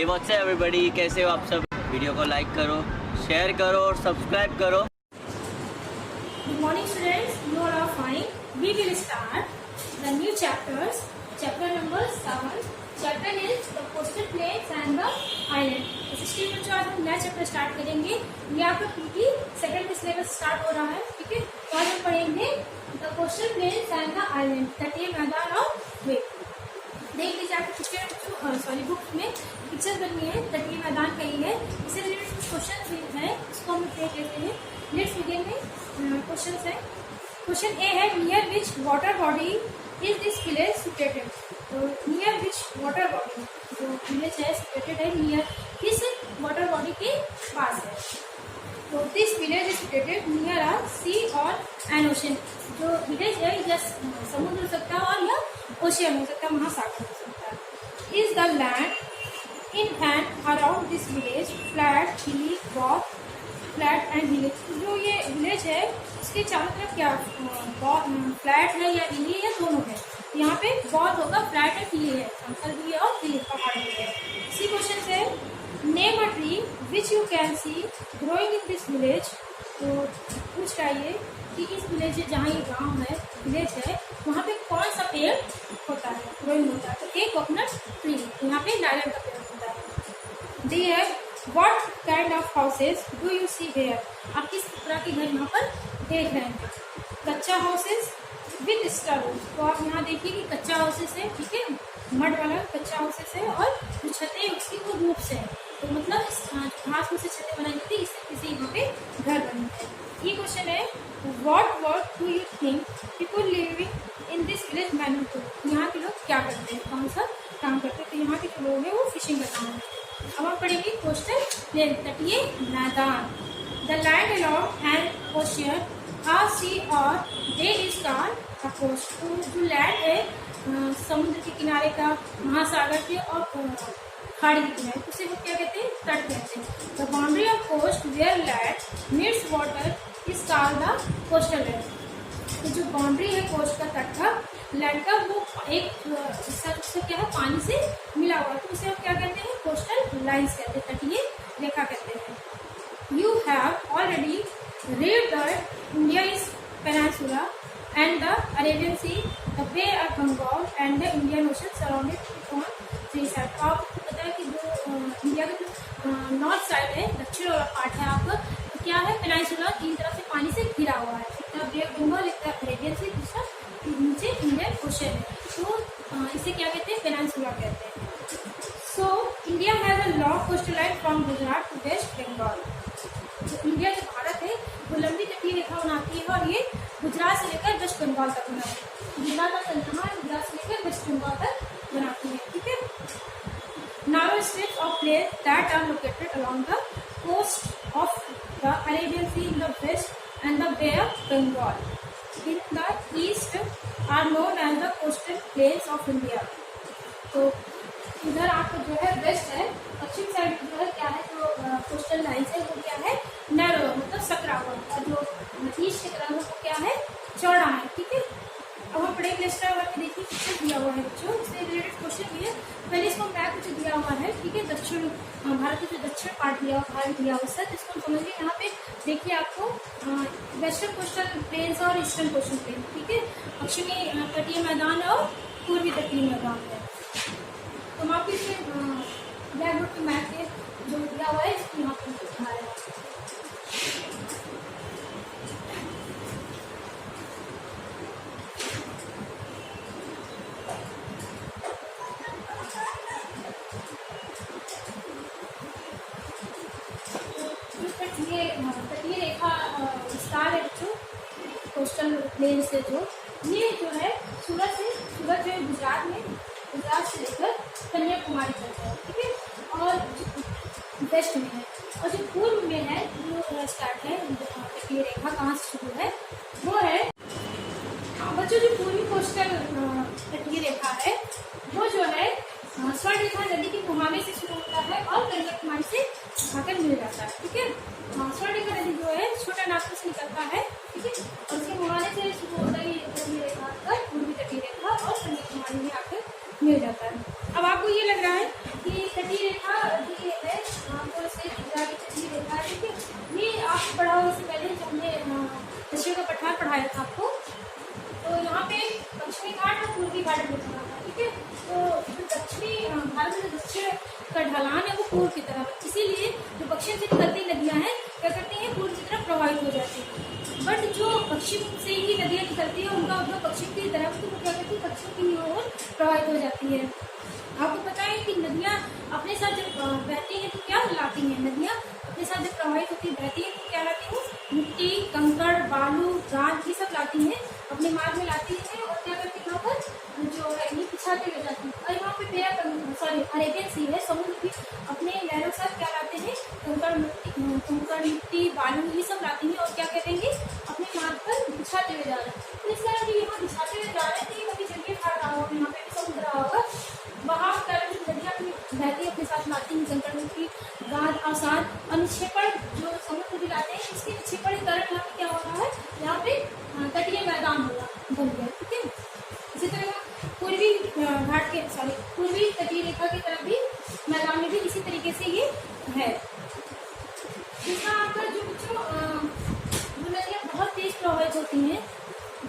Hey what's up everybody, कैसे हो आप सब। वीडियो को लाइक करो, शेयर करो और सब्सक्राइब करो। Good morning students, you all are fine. We will start the new chapters. Chapter number 7. Chapter is the coastal plains and the island. इस स्टेज में जो आज हम नया चैप्टर स्टार्ट करेंगे, ये आपका क्योंकि सेकंड सिलेबस स्टार्ट हो रहा है, ठीक है। तो आज हम पढ़ेंगे the coastal plains and the island, तटीय मैदान और द्वीप। देख लीजिए आपके पिक्चर बुक में पिक्चर बनी है, तटीय मैदान का ही है। इससे रिलेटेड कुछ क्वेश्चन भी है, इसको हम देख लेते हैं। नेक्स्ट वीडियो में क्वेश्चन है। क्वेश्चन ए है, near which water body is this village situated. तो नियर विच वाटर बॉडी, जो विलेज है सिचुएटेड है नियर किस वाटर बॉडी के पास है। तो this village is situated near a sea और एन ओशन। जो विलेज है या समुद्र हो सकता है और या ओशियन हो सकता है, महासागर हो सकता है। Is the land in and around this village flat, हिली, बॉथ, फ्लैट एंड हिली। जो ये विलेज है उसके चारों तरफ क्या फ्लैट है या हिली है, दोनों है। यहाँ पे बहुत होगा, फ्लैट है, हिली है, समतल भी है और हिली पहाड़ भी है। इसी क्वेश्चन से name a tree which you can see growing in this village. तो पूछ रहा है कि इस विलेज में, जहाँ ये गांव है, विलेज है, वहाँ पे कौन सा पेड़ होता है, ग्रोइंग होता है। तो एक कोकोनट ट्री, यहाँ पे नारियल का पेड़ होता है। डी है, what kind of houses do you see here. आप किस तरह के घर यहाँ पर देख रहे हैं। कच्चा हाउसेज विद स्टर रूफ। तो आप यहाँ देखिए कि कच्चा हाउसेज है, ठीक है, मड वाला कच्चा हाउसेज है, और जो छतें हैं उसकी वो रूफ से है। तो मतलब घास में से छतें बनाई जाती है, इस तरीके से यहाँ पे घर बने हैं। ये क्वेश्चन है, what work do you think people living in this village man to. यहाँ के लोग क्या करते हैं, कौन सा काम करते हैं। तो यहाँ के जो लोग हैं वो फिशिंग का काम है। अब हम पढ़ेंगे कोस्टल प्लेन, तटीय मैदान। The land along an ocean, a sea और they is called a coast. तो जो लैंड है समुद्र के किनारे का, महासागर के और खाड़ी के किनारे, उसे वो क्या कहते हैं, तट कहते हैं। The boundary of coast where land meets water is called the coastal land. तो जो बाउंड्री है कोस्ट का, तट का, लैंड का, वो एक हिस्सा उससे क्या है, पानी से मिला हुआ है, तो उसे हम क्या कहते हैं, कोस्टल लाइन्स कहते हैं, तटीय रेखा कहते हैं। You have already read that India is peninsula and the Arabian Sea, the Bay of Bengal and the Indian Ocean surrounded it on three sides। आपको पता है कि जो इंडिया का जो नॉर्थ साइड है, दक्षिण वाला पार्ट है आपका, तो क्या है, पेनिनसुला तीन तरफ से पानी से घिरा हुआ है। एक तरफ बे ऑफ बंगाल, एक तरफ अरेबियन सी, दूसरा नीचे इंडियन ओशन है। तो इसे क्या कहते हैं, पेनिनसुला कहते हैं। So India has a long coastal line from Gujarat to West Bengal. जो इंडिया जो भारत है वो लंबी तटीय रेखा बनाती है, और ये गुजरात से लेकर वेस्ट बंगाल तक बनाती है। गुजरात का चलना है, गुजरात से लेकर वेस्ट बंगाल तक बनाती है, ठीक है। Narrow strips of plain that are located along the coast of the Arabian Sea in the west and the Bay of Bengal in the east are known as the coastal plains of India. तो इधर आपको जो है waste है, पश्चिम side जो है क्या है, जो कोस्टल लाइन है वो क्या है, नैरो, मतलब सकरा हुआ, और जो ईस्ट की तरफ है वो क्या है, चौड़ा है, ठीक है। अब हम पढ़ेंगे नेक्स्ट में, देखिए पिक्चर दिया हुआ है बच्चों, इससे रिलेटेड क्वेश्चन भी है। पहले इसको मैप कुछ दिया हुआ है, ठीक है, दक्षिण भारत का जो दक्षिण पार्ट दिया हुआ, भारत दिया हुआ है, तो इसको समझिए। यहाँ पे देखिए आपको वेस्टर्न कोस्टल प्लेन्स और ईस्टर्न कोस्टल प्लेन, ठीक है, पश्चिमी तटीय मैदान और पूर्वी तटीय मैदान है। तो हम आपके इसे ब्लैक बोर्ड पे मैप के जो दिया हुआ है इसको यहाँ पर दिखा रहे हैं। तटीय रेखा विस्तार है बच्चों, कोस्टल प्लेन से ये जो है सूरत जो है गुजरात में, गुजरात से लेकर कन्याकुमारी तक है, ठीक है, और वेस्ट में है, और जो पूर्व में है, जो स्टार्ट है तटीय रेखा कहाँ से शुरू है, वो है बच्चों जो पूर्वी कोस्टल तटीय रेखा है वो जो है स्वर्णरेखा नदी के मुहाने से शुरू होता है और कन्याकुमारी से आकर मिल जाता है, ठीक है। स्वर्णरेखा नदी जो है छोटा नागपुर से निकलता है, ठीक है, और उसके मुहाने से शुरू होता है तटीय रेखा आकर पूर्वी तटीय रेखा और कन्याकुमारी में आकर मिल जाता है। अब आपको ये लग रहा है कि तटीय तटीय रेखा ये है, आपको इसे इंडिया की तटीय रेखा है, ठीक है। ये आप पढ़ा हो इससे पहले जो हमने दक्षिण का पठार पढ़ाया था आपको, तो यहाँ पे पश्चिमी घाट और पूर्वी घाट में पढ़ा था, ठीक है। तो जो दक्षिणी भारत में दक्षिण का ढलान है वो पूर्व की तरफ, इसीलिए जो पश्चिम से निकलती नदियाँ हैं क्या करती हैं, पूर्व की तरफ प्रवाहित हो जाती हैं। बट जो पश्चिम से ही नदियाँ निकलती है उनका उद्गम पश्चिम की तरफ, तो वो क्या करती है, पश्चिम की ओर प्रवाहित हो जाती है। आपको पता है कि नदियाँ अपने साथ जब बहती हैं तो क्या लाती हैं, नदियाँ अपने साथ जब प्रवाहित होती बहती हैं तो क्या लाती हैं, मिट्टी, कंकड़, बालू, गाद ये सब लाती हैं, अपने मार्ग में लाती हैं और क्या करती है, यहाँ पर जो है ये पिछाते हुए जाती है। और यहाँ पे अरेबियन सी है, समुद्र भी अपने लहरों के साथ क्या लाते हैं, कंकड़ मिट्टी बालू ये सब लाती हैं और क्या करेंगे, अपने मार्ग पर बिछाते हुए जा रहे हैं। तो इस कारण यहाँ बिछाते हुए जा रहे थे, कभी जगह खा रहा होगा, यहाँ पे भी समुद्र रहा होगा, वहाँ कारण नदियाँ बहती अपने साथ लाती हैं कंकड़ मिट्टी गाद अवसाद और निक्षेपण जो समुद्र भी लाते हैं, इसके निक्षेपण के कारण यहाँ पे क्या हो रहा है, यहाँ पे तटीय मैदान होगा बन गया, ठीक है। इसी तरह पूर्वी घाट के पूर्वी तटीय रेखा की तरफ भी मैदान में भी इसी तरीके से ये है। दूसरा आपका जो नदियाँ बहुत तेज प्रवाहित होती हैं,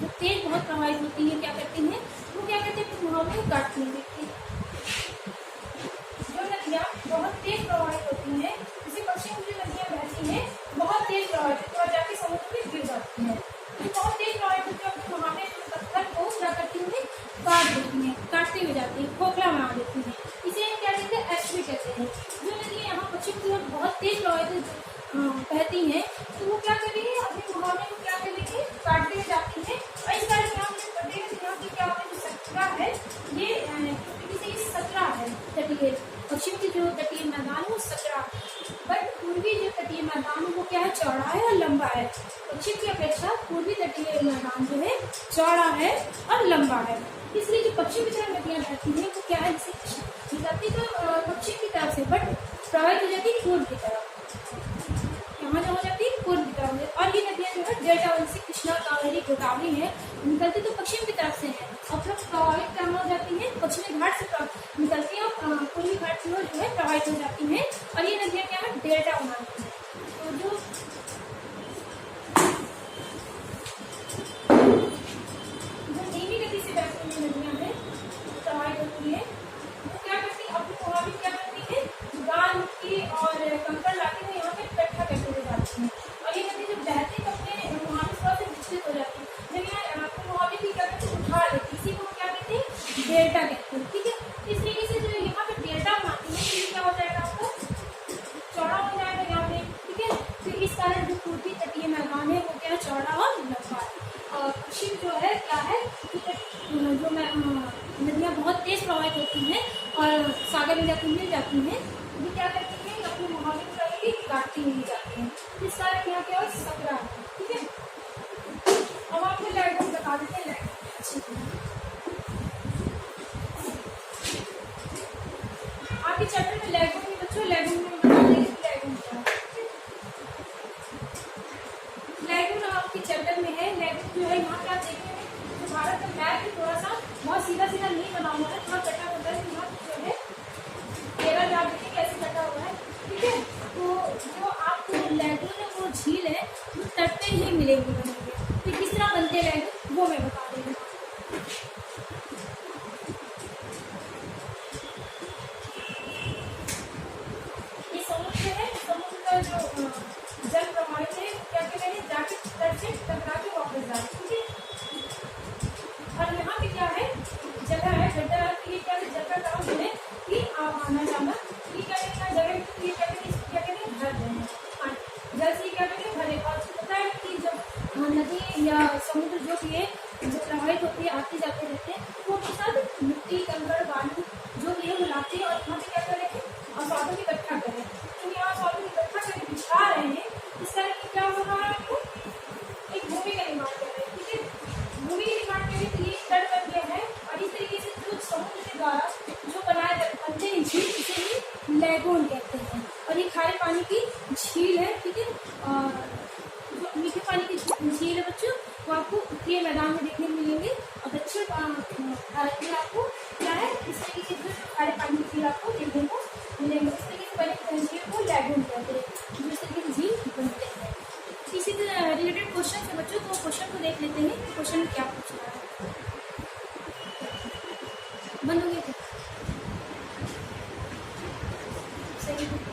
जो तेज बहुत प्रवाहित होती हैं क्या करती हैं, वो क्या करते हैं, मुहावों में काटती हैं। जो नदियाँ बहुत तेज प्रवाहित होती हैं, जैसे पश्चिम की नदियाँ बहती हैं बहुत तेज प्रवाहित होती है और जाके समुद्र में गिर जाती है। तो बहुत तेज प्रवाहित होती है, अपने वहाँ पे पत्थर को क्या करती हैं, काट देती हैं, काटते हुए जाती हैं, खोखला बना देती हैं। इसे क्या कहते हैं, एस्ट्री कहते हैं। जो नदियाँ यहाँ पश्चिम की ओर बहुत तेज प्रवाहित बहती हैं तो वो क्या कर रही है, अपने मुहावरे को क्या कर रही है, काटते हुए जाती है। और इस कारण यहाँ की क्या होता है, जो सकरा है ये सकरा है, तटीय पश्चिम की जो तटीय मैदान है वो सकरा, बट पूर्वी जो तटीय मैदान है वो क्या है, चौड़ा है और लंबा है। पश्चिम की अपेक्षा पूर्वी तटीय मैदान जो है चौड़ा है और लंबा है, इसलिए जो पश्चिम की तरफ नदियाँ बहती हैं वो क्या है, जैसे निकलती तो पश्चिम की तरफ से बट प्रवाहित हो जाती है पूर्व की तरफ, यहाँ जो हो जाती है पूर्व की तरफ। और ये नदियाँ जो है डेल्टा वंशी कृष्णा कावेरी गोदावरी है, निकलती तो पश्चिम की तरफ से है और फिर प्रवाहित कहाँ हो जाती है, पश्चिमी घाट से निकलती है और पूर्वी घाट की ओर जो है प्रवाहित हो जाती हैं और ये नदियाँ क्या है, डेल्टा बनाती हैं। तो जो धीमी गति से बहती हुई नदियाँ हैं प्रवाहित होती है, वो क्या करती है, अपनी प्रभावित क्या करती है, गाद मिट्टी और कंकड़ लाती है, यहाँ पे इकट्ठा करते हुए जाती है। और ये नदी जब बहती है तो अपने मुहावरे से विचलित हो जाती है, जब यहाँ अपने मुहावरे की क्या करती है, उठा लेती है, इसी को क्या कहते हैं, डेल्टा कहते हैं, ठीक है। इस तरीके से जो यहाँ पे डेल्टा बनाती है तो क्या हो जाएगा, आपका चौड़ा हो जाएगा यहाँ पे, ठीक है। तो इस कारण जो पूर्वी तटीय मैदान है वो क्या चौड़ा और लंबा है। और पश्चिम जो है क्या है, जो नदियाँ बहुत तेज प्रवाहित होती हैं और सागर में जाकर मिल जाती हैं, ये क्या करती हैं, अपने मुहावरे को कभी काटती हुई जाती हैं, इस कारण यहाँ क्या सकरा है, ठीक है। अब आपको लैगून बता देते हैं, आपके चैप्टर में लैगून में बच्चों लैगून में बता देंगे लैगून क्या है। लैगून आपके चैप्टर में है, लैगून जो है यहाँ क्या देखते हैं, जो भारत का मैप है थोड़ा सा बहुत सीधा सीधा नहीं बना हुआ है, थोड़ा कटा होता है, यहाँ जो है केरल में आप देखिए कैसे कटा हुआ है, ठीक है। तो जो आपको लैगून है वो झील है, वो तट पे ही मिलेंगे बनेंगे, तो किस तरह बनते हैं लैगून वो मैं बता रही हूँ। ये समुद्र है, समुद्र का जो जल प्रवाहित है क्या कहते हैं, जाके तट से टकरा के वापस जा रहे हैं, ठीक है। और यहाँ पे क्या है, जगह है गड्ढा, ये क्या है, जगह का नाम है कि आना जाना, ये क्या कहते हैं, जगह ये क्या कहते हैं भर रहे हैं, जल से क्या कहते हैं भरे। और पता है कि जब नदी या समुद्र जो भी है जो प्रवाहित होती है आते जाते रहते हैं, वो उसके साथ मिट्टी कंकड़ बालू जो भी है वो लाते हैं और यहाँ पे क्या कर रहे हैं, अवसादों की इकट्ठा कर रहे हैं। तो यहाँ अवसादों की इकट्ठा करके बिछा रहे हैं, इस तरह की क्या हो रहा है, आपको एक भूमि का निर्माण कर रहे हैं, ठीक है। भूमि के निर्माण के लिए तो ये तट बन गया है और इस तरीके से जो समुद्र के द्वारा जो बनाए बनते हैं झील, इसे ही लैगून कहते हैं। और ये खारे पानी की झील है, ठीक है। जो मीठे पानी की झील है बच्चों, वो आपको उत्तरीय मैदान में देखने को मिलेंगे और दक्षिण भारत में आपको क्या है, इस तरीके से खारे पानी की झील आपको देखने को मिलेंगे। इस तरीके से बने झील को लैगून कहते हैं, जिस तरीके से झील बनते हैं। इसी से रिलेटेड क्वेश्चन है बच्चों, तो क्वेश्चन को देख लेते हैं कि क्वेश्चन में क्या पूछ रहा है। बंद हो गया क्या? सही है।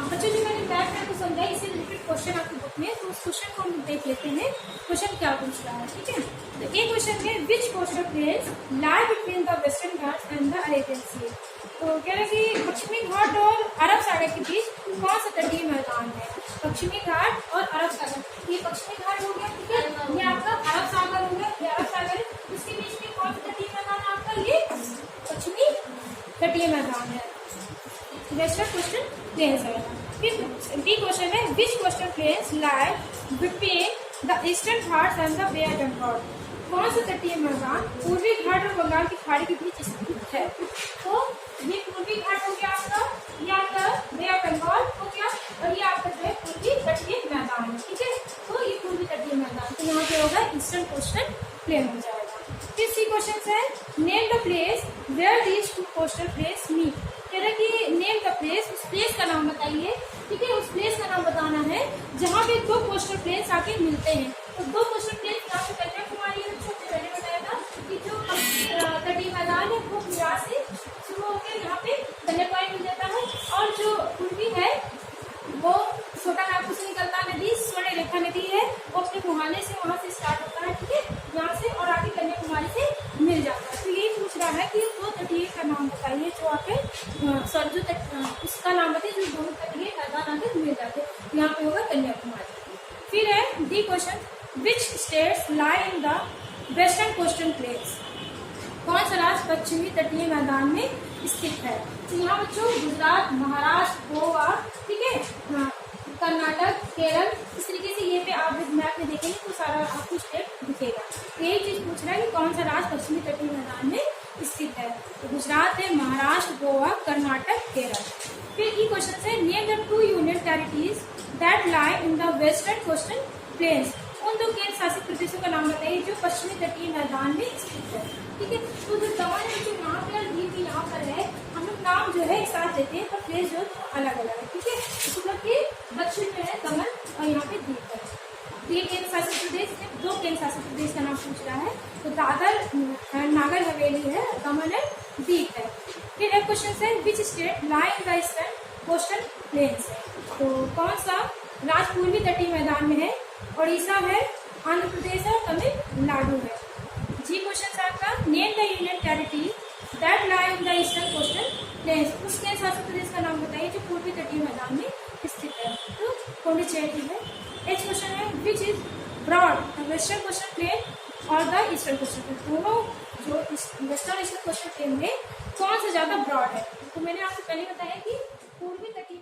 बच्चों जो मैंने बैक में आपको समझाया, इससे रिलेटेड क्वेश्चन आपकी बुक में, तो उस क्वेश्चन को हम देख लेते हैं क्वेश्चन क्या पूछ रहा है। ठीक है, तो एक क्वेश्चन है which coastal plains lie between the Western Ghats and the Arabian Sea. तो कह रहे कि पश्चिमी घाट और अरब सागर के बीच कौन सा तटीय मैदान है। पश्चिमी घाट और अरब सागर, ये पश्चिमी घाट हो गया, ठीक है, ये आपका अरब सागर हो गया, ये अरब सागर है, इसके बीच में कौन सा तटीय मैदान है आपका, ये पश्चिमी तटीय मैदान है। वेस्टर्न कोस्टल प्लेन्स है। फिर बी क्वेश्चन है which coastal plains lie between the Eastern Ghats and the Bay of Bengal. कौन सा तटीय मैदान पूर्वी घाट और बंगाल की खाड़ी के बीच स्थित है। तो ये पूर्वी घाट हो गया आपका, ये आपका बे ऑफ बंगाल हो गया, और ये आपका जो है पूर्वी तटीय मैदान है। ठीक है, तो ये पूर्वी तटीय मैदान, तो यहाँ पे होगा ईस्टर्न कोस्टल प्लेन हो जाएगा। फिर सी क्वेश्चन है name the place where these two coastal plains meet. कह रहा है कि नेम द प्लेस, उस प्लेस का नाम बताइए। ठीक है, उस प्लेस का नाम बताना है जहाँ पे दो कोस्टल प्लेन्स आके मिलते हैं। तो दो कोस्टल प्लेन्स यहाँ पे कन्याकुमारी है, सबसे पहले बताया था कि जो तटीय मैदान है वो गुजरात से शुरू होकर यहाँ पे कन्याकुमारी मिल जाता है, और जो पूर्वी है वो छोटा नागपुर से निकलता नदी स्वर्ण रेखा नदी है, वो अपने मुहाने से वहाँ से स्टार्ट होता है। ठीक है, यहाँ से और आगे कन्याकुमारी से मिल जाता है। तो यही पूछ रहा है कि दो तटीय का नाम बताइए जो आके सॉरी जो उसका नाम बताइए जो दोनों तटीय मैदान आके मिल जाते हैं। यहाँ पे होगा कन्याकुमारी। फिर है D question which states lie in the western coastal planes. कौन सा राज्य पश्चिमी तटीय मैदान में स्थित है। तो यहाँ बच्चों गुजरात, महाराष्ट्र, गोवा, ठीक है, कर्नाटक, केरल, इस तरीके से ये पे आप मैप में देखेंगे तो सारा आपको स्टेट दिखेगा। यही चीज पूछ रहा है कि कौन सा राज्य पश्चिमी तटीय मैदान में स्थित है। तो गुजरात है, महाराष्ट्र, गोवा, कर्नाटक, केरल। फिर ई क्वेश्चन है name the two union territories that lie in the western coastal planes. उन दो केंद्र शासित प्रदेशों का नाम बताइए जो पश्चिमी तटीय मैदान में स्थित है। ठीक है, तो जो दमन है जो यहाँ पे और दीव यहाँ पर है, हम लोग नाम जो है एक साथ देते हैं पर प्लेस जो अलग अलग है। ठीक है, मतलब कि दक्षिण में है दमन और यहाँ पे दीव है। ये केंद्र शासित प्रदेश है, दो केंद्र शासित प्रदेश का नाम पूछ रहा है। तो दादर नागर हवेली है, दमन है, दीव है। फिर एक क्वेश्चन है which state lie in the eastern coastal planes है। तो कौन सा राज्य पूर्वी तटीय मैदान में है। उड़ीसा है, आंध्र प्रदेश है, तमिलनाडु है। जी क्वेश्चन आपका name the union territory that lie in the eastern coastal planes. उस केंद्र शासित प्रदेश का नाम बताइए जो पूर्वी तटीय मैदान में स्थित है। तो पौंडीचेरी है। नेक्स्ट क्वेश्चन है which is broad the western coastal plain और द ईस्टर्न कोस्टल प्लेन। दोनों जो वेस्टर्न ईस्टर्न कोस्टल प्लेन में कौन सा ज्यादा ब्रॉड है। तो मैंने आपको पहले बताया कि पूर्वी तटीय